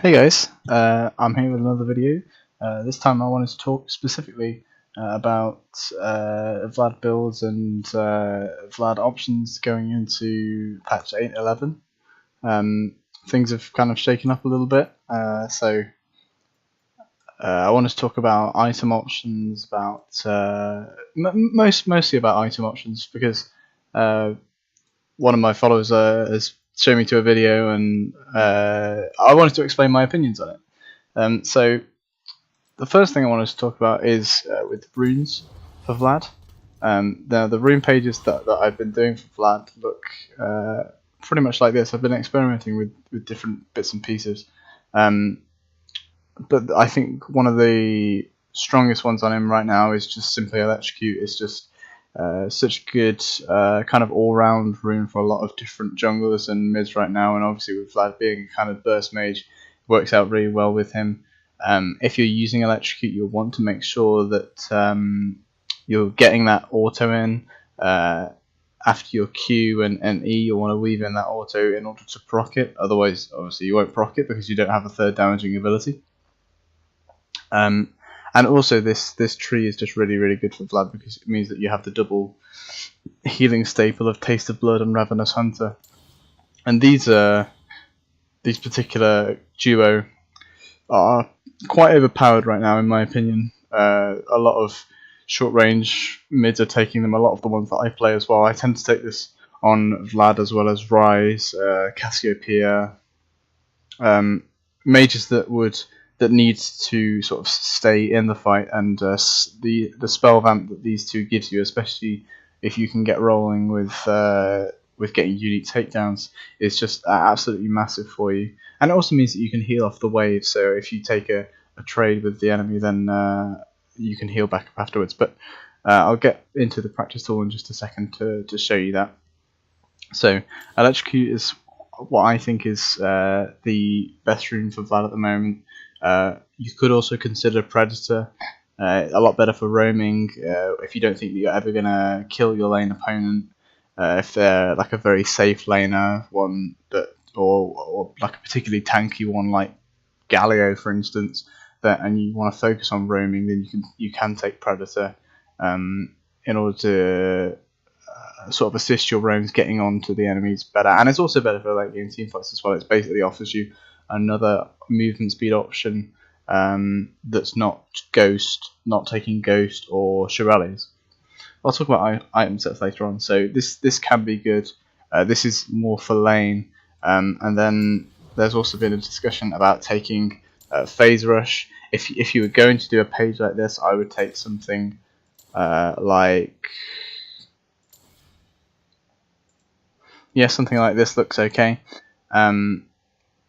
Hey guys, I'm here with another video. This time I wanted to talk specifically about Vlad builds and Vlad options going into patch 8.11. Things have kind of shaken up a little bit, so I wanted to talk about item options, about mostly about item options, because one of my followers has shown me to a video, and I wanted to explain my opinions on it. So the first thing I wanted to talk about is with runes for Vlad. Now the rune pages that I've been doing for Vlad look pretty much like this. I've been experimenting with different bits and pieces, but I think one of the strongest ones on him right now is just simply electrocute. It's just such a good kind of all-round rune for a lot of different junglers and mids right now, and obviously with Vlad being a kind of burst mage, it works out really well with him. If you're using electrocute, you'll want to make sure that you're getting that auto in after your Q and E. You'll want to weave in that auto in order to proc it, otherwise obviously you won't proc it because you don't have a third damaging ability. And also this tree is just really good for Vlad because it means that you have the double healing staple of Taste of Blood and Ravenous Hunter. And these particular duo are quite overpowered right now, in my opinion. A lot of short range mids are taking them, a lot of the ones that I play as well. I tend to take this on Vlad as well as Rise, Cassiopeia, mages that needs to sort of stay in the fight, and the spell vamp that these two gives you, especially if you can get rolling with getting unique takedowns, is just absolutely massive for you. And it also means that you can heal off the wave, so if you take a trade with the enemy, then you can heal back up afterwards. But I'll get into the practice tool in just a second to show you that. So electrocute is what I think is the best rune for Vlad at the moment. You could also consider Predator, a lot better for roaming if you don't think that you're ever going to kill your lane opponent, if they're like a very safe laner, one that, or like a particularly tanky one like Galio for instance, and you want to focus on roaming, then you can take Predator in order to sort of assist your roams getting onto the enemies better. And it's also better for late game teamfights as well. It basically offers you another movement speed option that's not Ghost, not taking Ghost or Shirelles. I'll talk about item sets later on. So this can be good. This is more for lane, and then there's also been a discussion about taking Phase Rush. If you were going to do a page like this, I would take something like, yeah, something like this looks okay.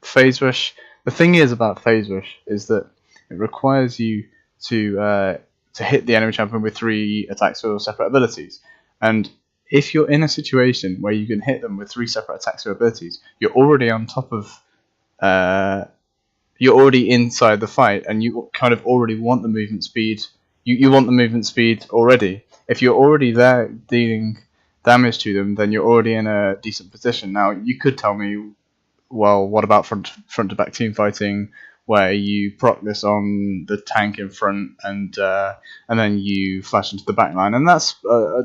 Phase Rush. The thing is about Phase Rush is that it requires you to hit the enemy champion with 3 attacks or separate abilities. And if you're in a situation where you can hit them with 3 separate attacks or abilities, you're already on top of, you're already inside the fight, and you kind of already want the movement speed. You want the movement speed already. If you're already there dealing damage to them, then you're already in a decent position. Now you could tell me, well, what about front to back team fighting, where you proc this on the tank in front and then you flash into the back line, and that's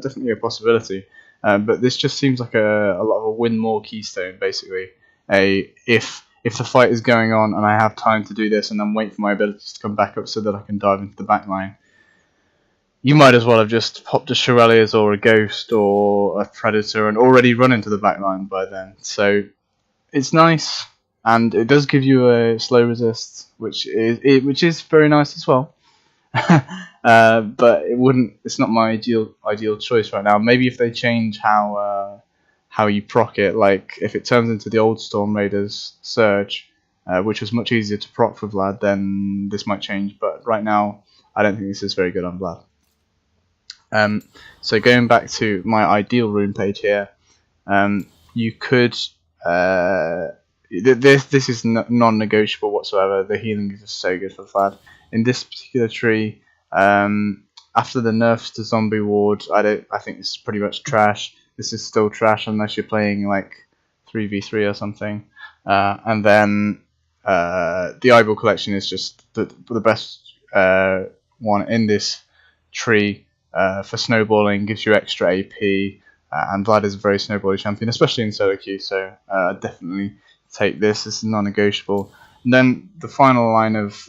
definitely a possibility. But this just seems like a lot of a win more keystone, basically. If the fight is going on and I have time to do this and then wait for my abilities to come back up so that I can dive into the back line, you might as well have just popped a Shirelles or a Ghost or a Predator and already run into the back line by then. So it's nice, and it does give you a slow resist, which is very nice as well. But it's not my ideal choice right now. Maybe if they change how you proc it, like if it turns into the old Storm Raiders Surge, which was much easier to proc for Vlad, then this might change. But right now, I don't think this is very good on Vlad. So going back to my ideal rune page here, you could. This is non-negotiable whatsoever. The healing is just so good for Vlad. In this particular tree, after the nerfs to Zombie Ward, I think this is pretty much trash. This is still trash unless you're playing like 3v3 or something. And then the eyeball collection is just the best one in this tree for snowballing. Gives you extra AP, and Vlad is a very snowbally champion, especially in solo queue. So definitely take this. This is non-negotiable. And then the final line of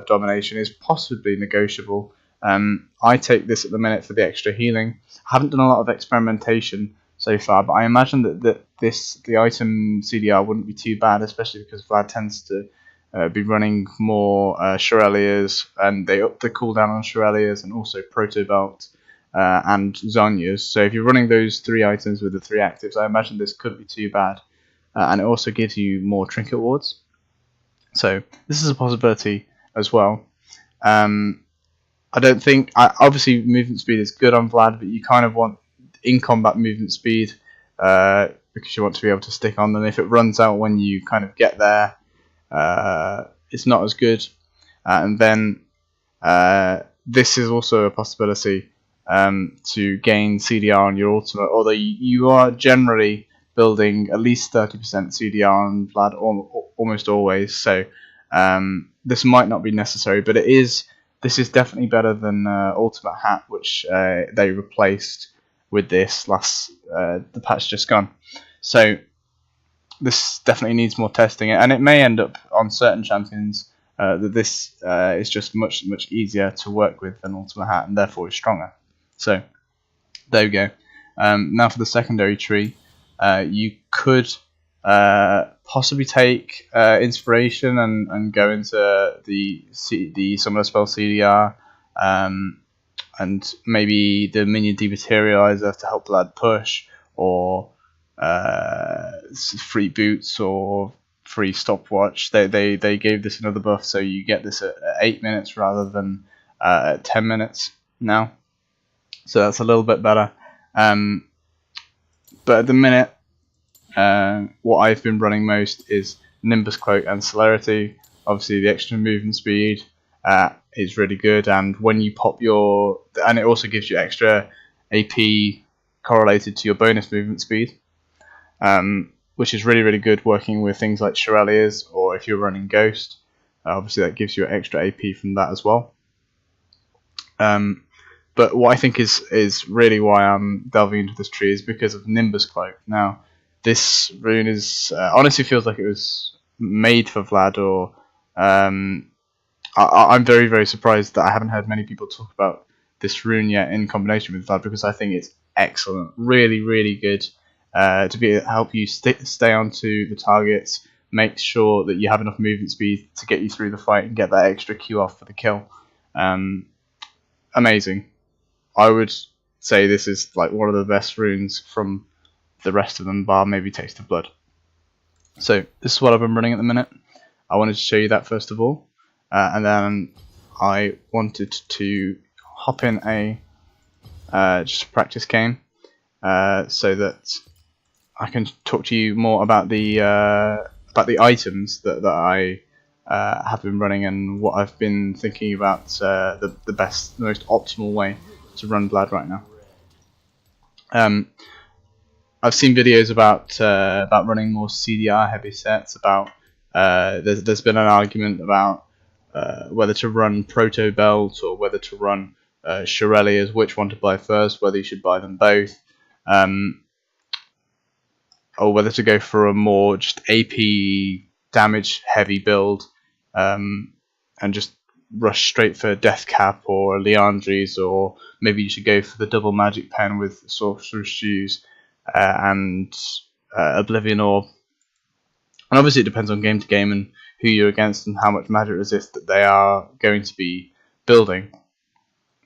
domination is possibly negotiable. I take this at the minute for the extra healing. I haven't done a lot of experimentation so far, but I imagine that the item CDR wouldn't be too bad, especially because Vlad tends to be running more Shirelias, and they up the cooldown on Shirelias and also Proto Belt and Zhonya's. So if you're running those 3 items with the 3 actives, I imagine this couldn't be too bad. And it also gives you more trinket wards. So this is a possibility as well. I don't think... obviously, movement speed is good on Vlad, but you kind of want in-combat movement speed because you want to be able to stick on them. If it runs out when you kind of get there, it's not as good. And then this is also a possibility to gain CDR on your ultimate, although you are generally building at least 30% CDR on Vlad almost always, so this might not be necessary, but this is definitely better than Ultimate Hat, which they replaced with this the patch just gone. So this definitely needs more testing, and it may end up on certain champions that this is just much easier to work with than Ultimate Hat, and therefore is stronger. So there we go. Now for the secondary tree, you could possibly take inspiration and go into the Summoner Spell CDR, and maybe the Minion Dematerializer to help Vlad push, or free boots or free stopwatch. They gave this another buff, so you get this at 8 minutes rather than at 10 minutes now. So that's a little bit better. But at the minute, what I've been running most is Nimbus Cloak and Celerity. Obviously, the extra movement speed is really good, and when you pop and it also gives you extra AP correlated to your bonus movement speed, which is really good working with things like Shirelias, or if you're running Ghost, obviously that gives you extra AP from that as well. But what I think is really why I'm delving into this tree is because of Nimbus Cloak. Now, this rune is honestly feels like it was made for Vlad, or I'm very surprised that I haven't heard many people talk about this rune yet in combination with Vlad, because I think it's excellent, really good to help you stay onto the targets, make sure that you have enough movement speed to get you through the fight and get that extra Q off for the kill. Amazing. I would say this is like one of the best runes from the rest of them, bar maybe Taste of Blood. So this is what I've been running at the minute. I wanted to show you that first of all, and then I wanted to hop in a just a practice game so that I can talk to you more about the items that I have been running, and what I've been thinking about the most optimal way to run Vlad right now. I've seen videos about running more CDR heavy sets. There's been an argument about whether to run Proto Belt or whether to run Shirelias, which one to buy first, whether you should buy them both, or whether to go for a more just AP damage heavy build and just rush straight for Death Cap or Leandri's, or maybe you should go for the double magic pen with Sorcerer's Shoes and Oblivion Orb. And obviously it depends on game to game and who you're against and how much magic resist that they are going to be building.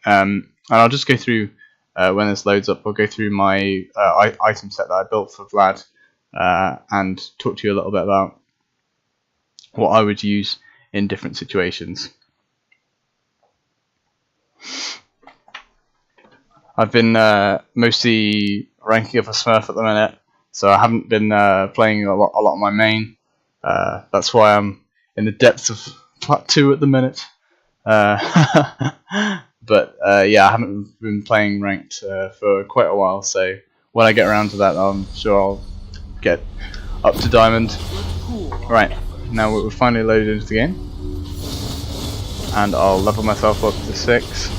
And I'll just go through, when this loads up, I'll go through my item set that I built for Vlad and talk to you a little bit about what I would use in different situations. I've been mostly ranking up a Smurf at the minute, so I haven't been playing a lot on my main. That's why I'm in the depths of Plat 2 at the minute. But yeah, I haven't been playing ranked for quite a while, so when I get around to that, I'm sure I'll get up to Diamond. Right, now we're finally loaded into the game, and I'll level myself up to 6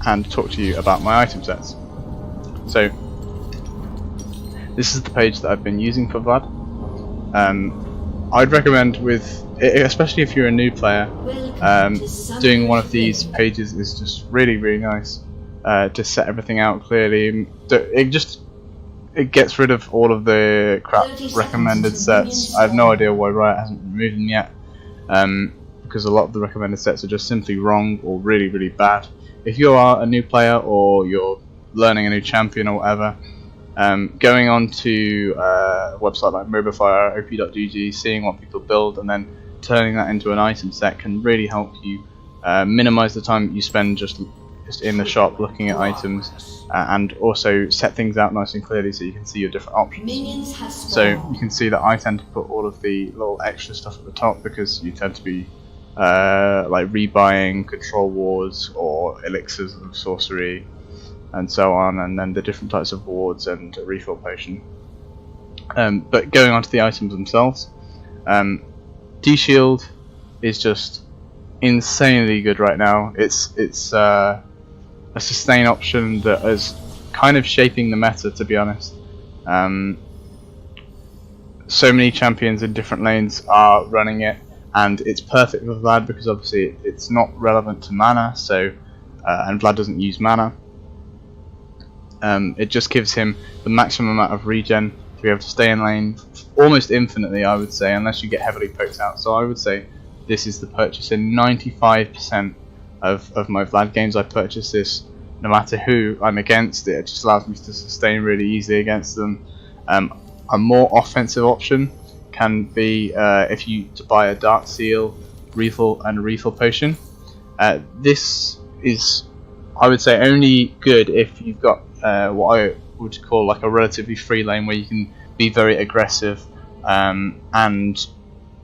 and talk to you about my item sets. So this is the page that I've been using for Vlad. I'd recommend, especially if you're a new player, doing one of these pages is just really nice to set everything out clearly. It gets rid of all of the crap recommended sets. I have no idea why Riot hasn't removed them yet, because a lot of the recommended sets are just simply wrong or really bad. If you are a new player or you're learning a new champion or whatever, going on to a website like Mobify, op.gg, seeing what people build and then turning that into an item set can really help you minimize the time that you spend just in the shop looking at items, and also set things out nice and clearly so you can see your different options. So you can see that I tend to put all of the little extra stuff at the top because you tend to be like rebuying control wards or elixirs of sorcery and so on, and then the different types of wards and a refill potion. But going on to the items themselves, D-Shield is just insanely good right now. It's a sustain option that is kind of shaping the meta, to be honest. So many champions in different lanes are running it, and it's perfect for Vlad because obviously it's not relevant to mana, so and Vlad doesn't use mana. It just gives him the maximum amount of regen to be able to stay in lane almost infinitely, I would say, unless you get heavily poked out. So I would say this is the purchase. In 95% of my Vlad games I purchase this no matter who I'm against. It just allows me to sustain really easily against them. A more offensive option can be if you to buy a Dark Seal, refill and a refill potion. This is, I would say, only good if you've got what I would call like a relatively free lane where you can be very aggressive, and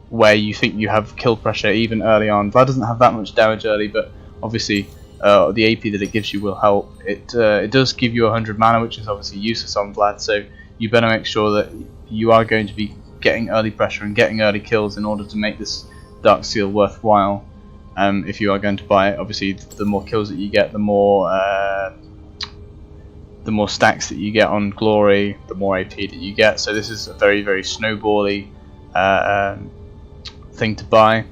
where you think you have kill pressure even early on. Vlad doesn't have that much damage early, but obviously the AP that it gives you will help. It does give you 100 mana, which is obviously useless on Vlad, so you better make sure that you are going to be getting early pressure and getting early kills in order to make this Dark Seal worthwhile. If you are going to buy it, obviously the more kills that you get, the more stacks that you get on glory, the more AP that you get. So this is a very snowbally thing to buy,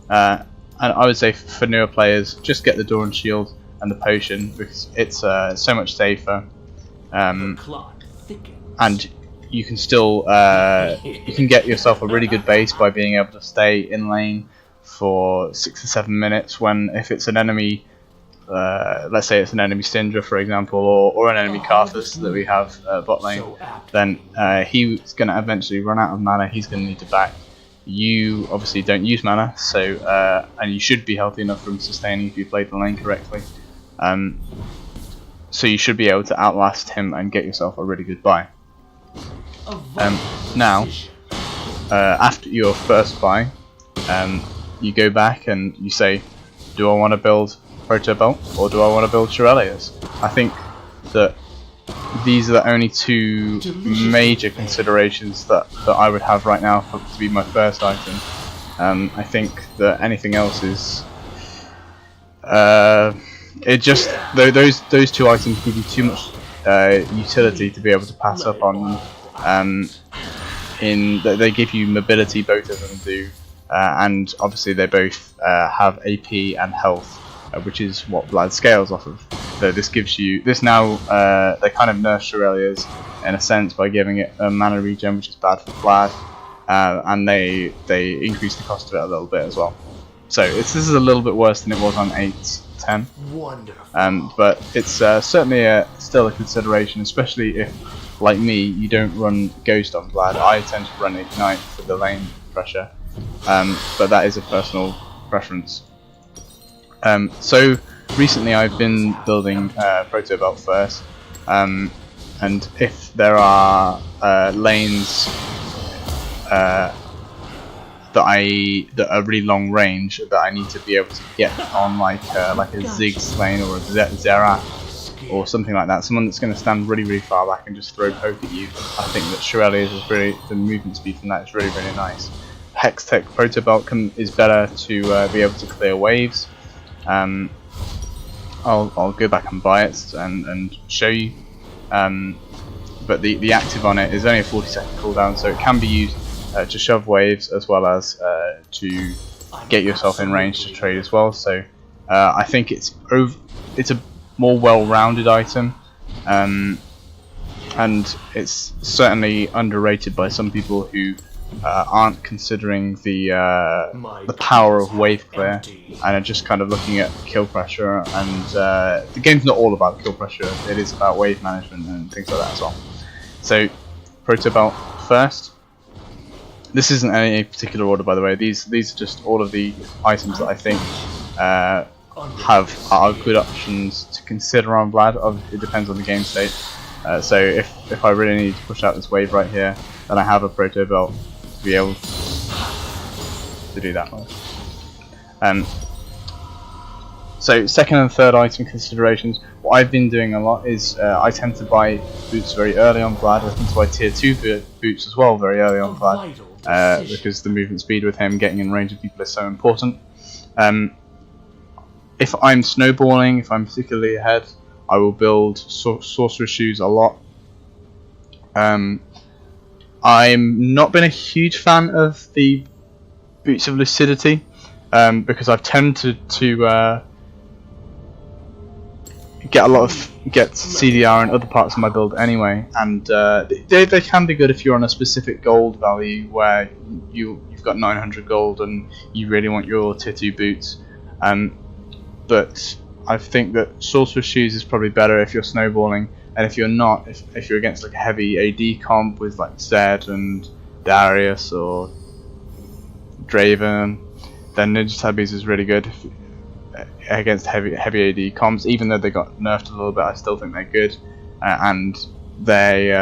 and I would say for newer players, just get the Dawn Shield and the potion because it's so much safer, and you can still you can get yourself a really good base by being able to stay in lane for 6 to 7 minutes. When if it's an enemy, let's say it's an enemy Syndra, for example, or an enemy Karthus that we have bot lane, then he's going to eventually run out of mana. He's going to need to back. You obviously don't use mana, so and you should be healthy enough from sustaining if you played the lane correctly. So you should be able to outlast him and get yourself a really good buy. Now, after your first buy, you go back and you say, do I want to build Proto Belt or do I want to build Shirelias? I think that these are the only two major considerations that I would have right now to be my first item. I think that anything else is it just those two items give you too much utility to be able to pass up on them. They give you mobility, both of them do, and obviously they both have AP and health, which is what Vlad scales off of. So this gives you now. They kind of nerf Shirelias in a sense by giving it a mana regen, which is bad for Vlad, and they increase the cost of it a little bit as well. So this is a little bit worse than it was on 8.10. Wonderful. But it's certainly still a consideration, especially if, like me, you don't run Ghost on Vlad. I tend to run Ignite for the lane pressure, but that is a personal preference. So recently I've been building Proto Belt first, and if there are lanes that are really long range that I need to be able to get on, like a Ziggs lane or a Xerath, or something like that, someone that's going to stand really far back and just throw poke at you, I think that Shirelles is really, the movement speed from that is really nice. Hex Tech Proto Belt is better to be able to clear waves. I'll go back and buy it and show you. But the active on it is only a 40-second cooldown, so it can be used to shove waves as well as to get yourself in range to trade as well. So I think it's a more well-rounded item, and it's certainly underrated by some people who aren't considering the power of wave clear and are just kind of looking at kill pressure. And the game's not all about kill pressure; it is about wave management and things like that as well. So, Proto Belt first. This isn't any particular order, by the way. These are just all of the items that I think are good options to consider on Vlad. Obviously, it depends on the game state. So if I really need to push out this wave right here, then I have a Proto Belt to be able to do that. So second and third item considerations. What I've been doing a lot is I tend to buy boots very early on Vlad. I tend to buy tier 2 boots as well very early on Vlad, because the movement speed with him getting in range of people is so important. If I'm snowballing, if I'm particularly ahead, I will build sorcerer shoes a lot. I'm not been a huge fan of the boots of lucidity, because I've tended to get CDR in other parts of my build anyway, and they can be good if you're on a specific gold value where you've got 900 gold and you really want your tier 2 boots. But I think that sorcerer shoes is probably better if you're snowballing, and if you're not, if you're against like a heavy AD comp with like Zed and Darius or Draven, then Ninja Tabbies is really good against heavy AD comps. Even though they got nerfed a little bit, I still think they're good, and they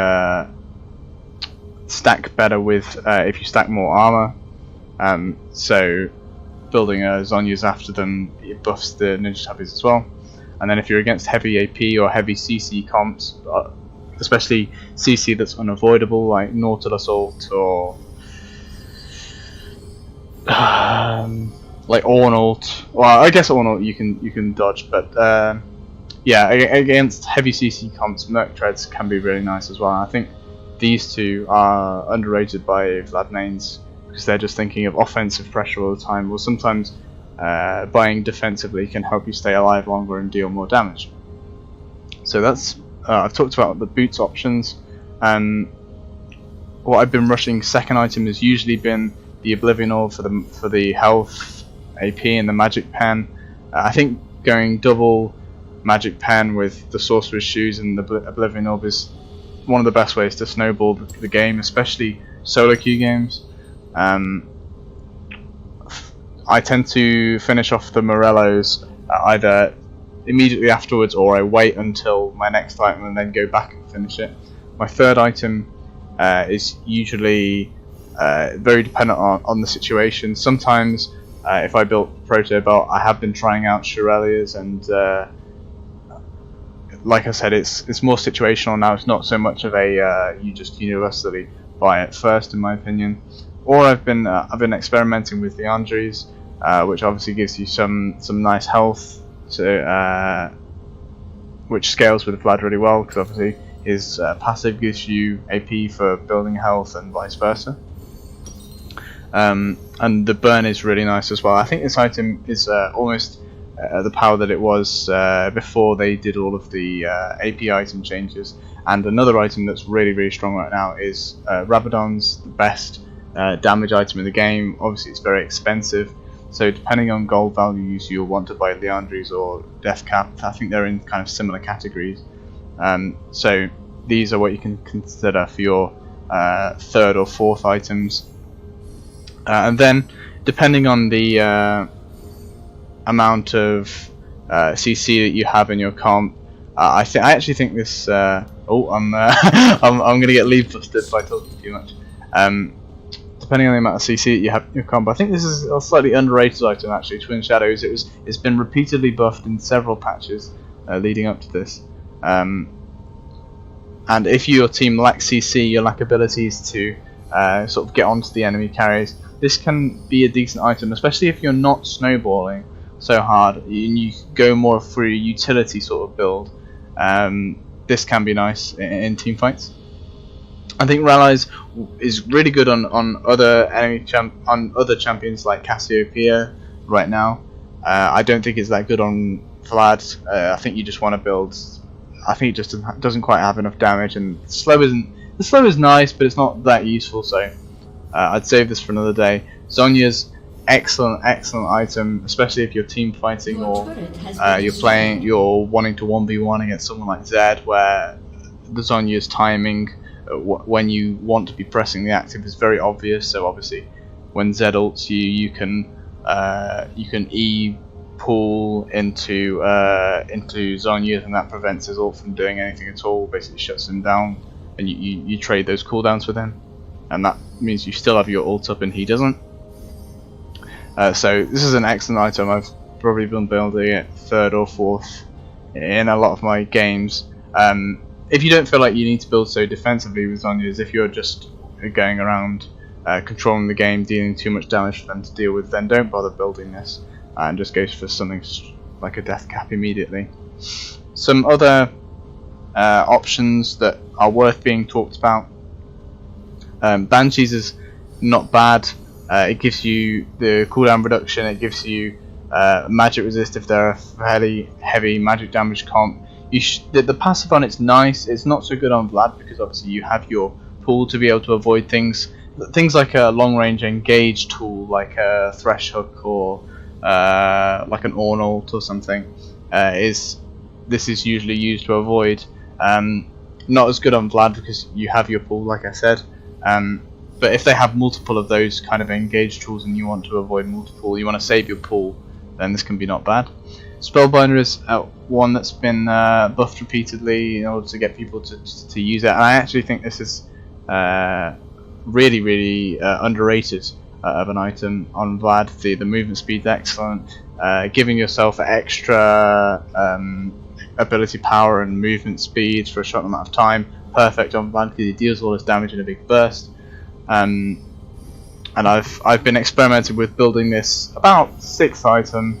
stack better with if you stack more armor. So building a Zhonya's after them, it buffs the Ninja Tabbies as well. And then if you're against heavy AP or heavy CC comps, especially CC that's unavoidable, like Nautilus ult or like Ornn ult. Well, I guess Ornn ult you can dodge, but yeah, against heavy CC comps, Merc Treads can be really nice as well. I think these two are underrated by Vlad mains, because they're just thinking of offensive pressure all the time. Well, sometimes buying defensively can help you stay alive longer and deal more damage. So that's I've talked about the boots options. What I've been rushing second item has usually been the Oblivion Orb for the health, AP, and the Magic Pen. I think going double Magic Pen with the Sorcerer's Shoes and the Oblivion Orb is one of the best ways to snowball the game, especially solo queue games. I tend to finish off the Morellos either immediately afterwards, or I wait until my next item and then go back and finish it. My third item is usually very dependent on the situation. Sometimes if I built Proto Belt, I have been trying out Shirelles, and like I said, it's more situational now. It's not so much of a you just universally buy it first, in my opinion. Or I've been experimenting with the Andres, which obviously gives you some nice health, which scales with Vlad really well, because obviously his passive gives you AP for building health and vice versa. And the burn is really nice as well. I think this item is almost the power that it was before they did all of the AP item changes. And another item that's really strong right now is Rabadon's the best damage item in the game. Obviously it's very expensive, so depending on gold values you'll want to buy Leandries or Deathcap. I think they're in kind of similar categories. So these are what you can consider for your third or fourth items. And then depending on the amount of CC that you have in your comp, I actually think this I'm gonna get leave busted by talking too much. Depending on the amount of CC that you have in your comp, I think this is a slightly underrated item actually. Twin Shadows. It's been repeatedly buffed in several patches leading up to this. And if your team lacks CC, you lack abilities to sort of get onto the enemy carriers, this can be a decent item, especially if you're not snowballing so hard and you go more through a utility sort of build. This can be nice in team fights. I think Rallies is really good on other other champions like Cassiopeia right now. I don't think it's that good on Vlad. I think you just want to build. I think it just doesn't quite have enough damage, and the slow is nice, but it's not that useful. So I'd save this for another day. Zhonya's excellent item, especially if you're team fighting or you're wanting to 1v1 against someone like Zed, where the Zhonya's timing when you want to be pressing the active is very obvious. So obviously, when Zed ults you can E pull into Zhonya's, and that prevents his ult from doing anything at all. Basically, shuts him down, and you trade those cooldowns with him, and that means you still have your ult up and he doesn't. So this is an excellent item. I've probably been building it third or fourth in a lot of my games. If you don't feel like you need to build so defensively with Zhonya's, if you're just going around controlling the game, dealing too much damage for them to deal with, then don't bother building this and just go for something like a death cap immediately. Some other options that are worth being talked about. Banshees is not bad. It gives you the cooldown reduction, it gives you magic resist if they're a fairly heavy magic damage comp. The passive on it's nice. It's not so good on Vlad because obviously you have your pool to be able to avoid things like a long range engage tool, like a thresh hook or like an Ornalt or something. This is usually used to avoid. Not as good on Vlad because you have your pool, like I said. But if they have multiple of those kind of engage tools and you want to avoid multiple, you want to save your pool, then this can be not bad. Spellbinder is one that's been buffed repeatedly in order to get people to use it, and I actually think this is really underrated of an item on Vlad. The movement speed's excellent, giving yourself extra ability power and movement speed for a short amount of time. Perfect on Vlad because he deals all his damage in a big burst. And I've been experimenting with building this about 6th item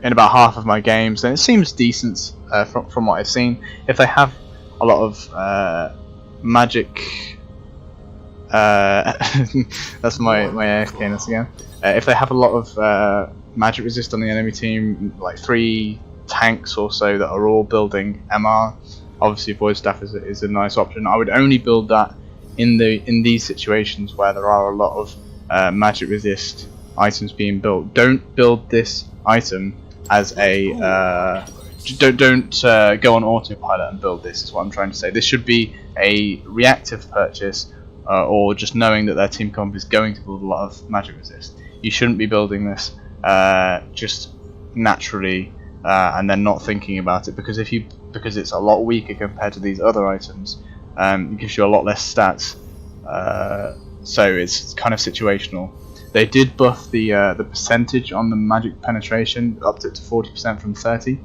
in about half of my games, and it seems decent from what I've seen. If they have a lot of magic, that's my AFK-ness again. If they have a lot of magic resist on the enemy team, like 3 tanks or so that are all building MR, obviously Void Staff is a nice option. I would only build that in these situations where there are a lot of magic resist items being built. Don't build this item as a don't go on autopilot and build this, is what I'm trying to say. This should be a reactive purchase, or just knowing that their team comp is going to build a lot of magic resist. You shouldn't be building this just naturally and then not thinking about it, because it's a lot weaker compared to these other items. It gives you a lot less stats, so it's kind of situational. They did buff the percentage on the magic penetration, upped it to 40% from 30,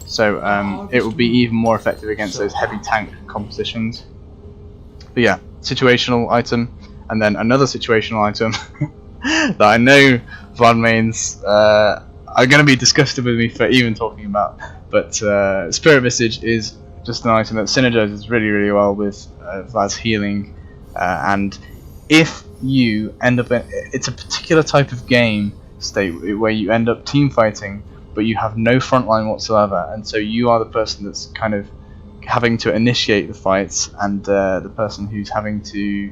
so it will be even more effective against those heavy tank compositions. But yeah, situational item, and then another situational item that I know Vlad mains are going to be disgusted with me for even talking about, but Spirit Visage is just an item that synergizes really well with Vlad's healing, and if you end up it's a particular type of game state where you end up team fighting but you have no frontline whatsoever, and so you are the person that's kind of having to initiate the fights and the person who's having to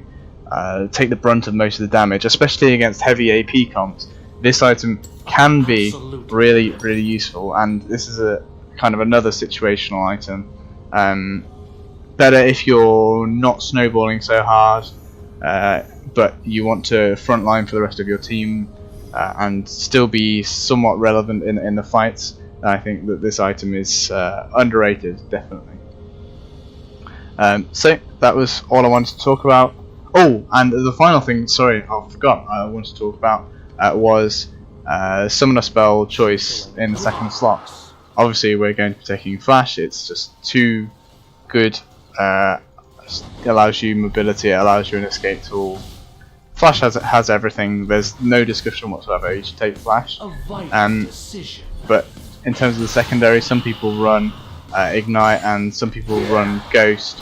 take the brunt of most of the damage, especially against heavy AP comps. This item can be really useful, and this is a kind of another situational item. Better if you're not snowballing so hard, but you want to frontline for the rest of your team and still be somewhat relevant in the fights. I think that this item is underrated, definitely. So that was all I wanted to talk about. Oh, and the final thing, sorry, I forgot I wanted to talk about was summoner spell choice in the second slot. Obviously, we're going to be taking Flash. It's just too good. It allows you mobility. It allows you an escape tool. Flash has everything. There's no discussion whatsoever. You should take Flash. But in terms of the secondary, some people run Ignite and some people run Ghost.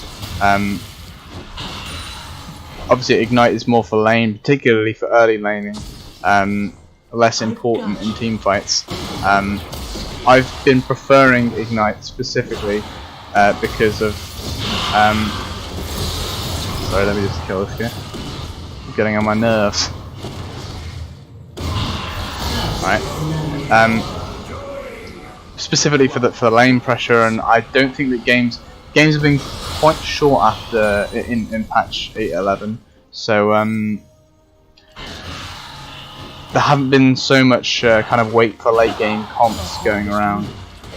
Obviously, Ignite is more for lane, particularly for early laning. Less important in team fights. I've been preferring Ignite specifically because of. Sorry, let me just kill this guy. I'm getting on my nerves. Right. Specifically for the lane pressure, and I don't think that games have been quite short after in patch 8.11. So there haven't been so much kind of wait for late game comps going around,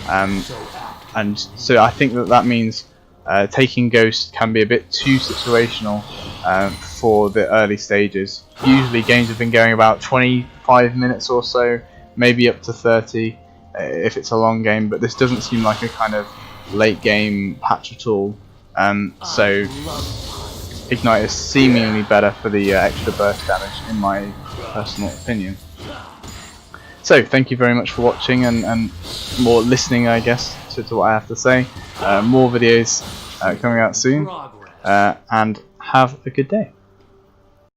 and so I think that means taking Ghost can be a bit too situational for the early stages. Usually games have been going about 25 minutes or so, maybe up to 30 if it's a long game, but this doesn't seem like a kind of late game patch at all. So Ignite is seemingly better for the extra burst damage, in my personal opinion. So thank you very much for watching and more listening, I guess, to what I have to say. More videos coming out soon, and have a good day.